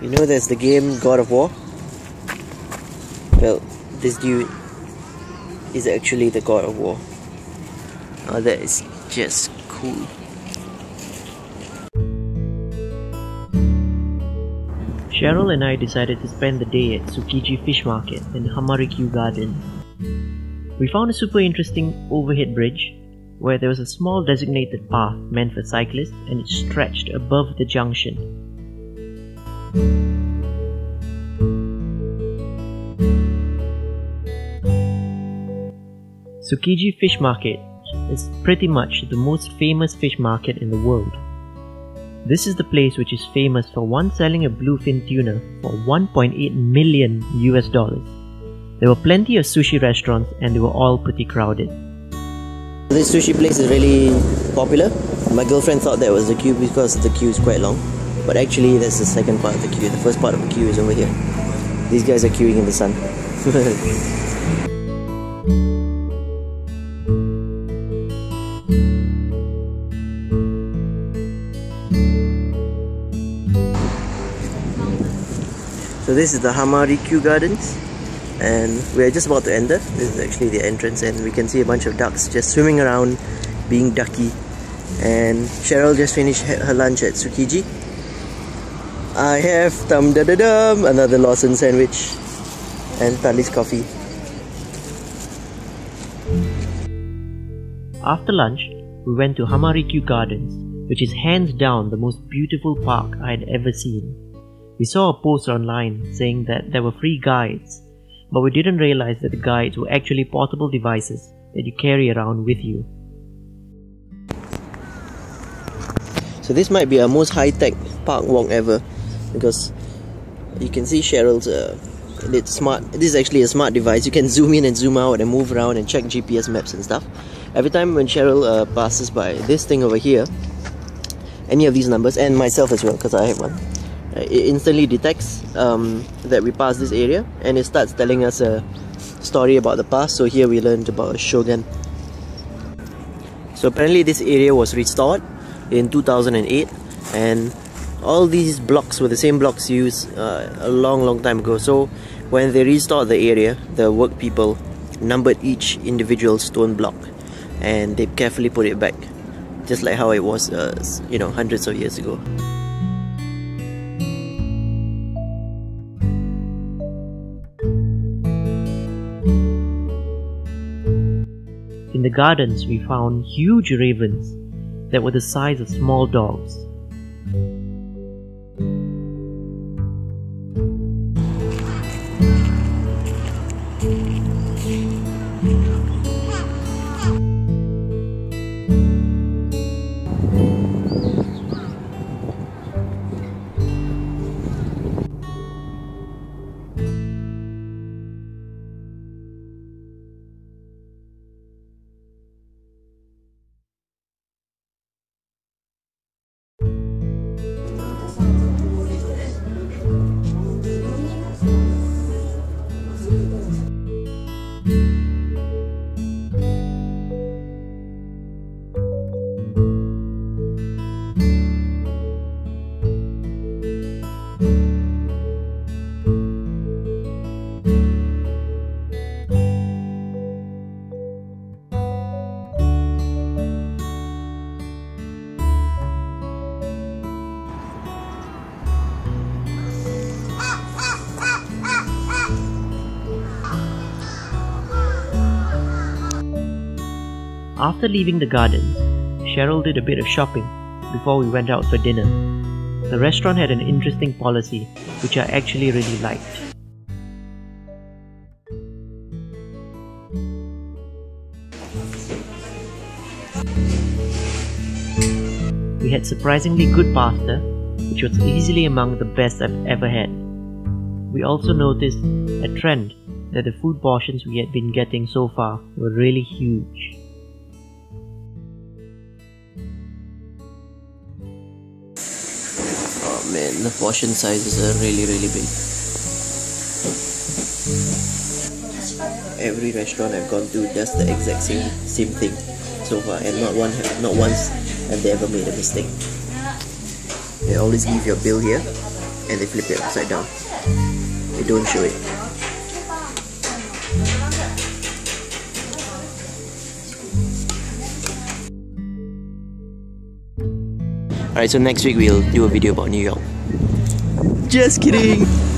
You know there's the game God of War? Well, this dude is actually the God of War. Oh, that is just cool. Cheryl and I decided to spend the day at Tsukiji Fish Market in Hamarikyu Garden. We found a super interesting overhead bridge where there was a small designated path meant for cyclists and it stretched above the junction. Tsukiji Fish Market is pretty much the most famous fish market in the world. This is the place which is famous for once selling a bluefin tuna for $1.8 million US. There were plenty of sushi restaurants and they were all pretty crowded. This sushi place is really popular. My girlfriend thought that was the queue because the queue is quite long. But actually that's the second part of the queue. The first part of the queue is over here. These guys are queuing in the sun. So this is the Hamarikyu Gardens and we're just about to enter. This is actually the entrance and we can see a bunch of ducks just swimming around being ducky. And Cheryl just finished her lunch at Tsukiji. I have another Lawson sandwich and Tali's coffee. After lunch, we went to Hamarikyu Gardens, which is hands down the most beautiful park I had ever seen. We saw a post online saying that there were free guides, but we didn't realize that the guides were actually portable devices that you carry around with you. So this might be our most high-tech park walk ever, because you can see Cheryl's it's smart. This is actually a smart device. You can zoom in and zoom out and move around and check GPS maps and stuff. Every time when Cheryl passes by this thing over here, any of these numbers, and myself as well because I have one, it instantly detects that we passed this area and it starts telling us a story about the past. So here we learned about a shogun. So apparently this area was restored in 2008 and all these blocks were the same blocks used a long time ago. So when they restored the area, the work people numbered each individual stone block and they carefully put it back, just like how it was hundreds of years ago. In the gardens, we found huge ravens that were the size of small dogs. After leaving the gardens, Cheryl did a bit of shopping before we went out for dinner. The restaurant had an interesting policy which I actually really liked. We had surprisingly good pasta, which was easily among the best I've ever had. We also noticed a trend that the food portions we had been getting so far were really huge. Oh man, the portion sizes are really big. Every restaurant I've gone to does the exact same thing so far, and not once have they ever made a mistake. They always give your bill here, and they flip it upside down. They don't show it. Alright, so next week we'll do a video about New York. Just kidding!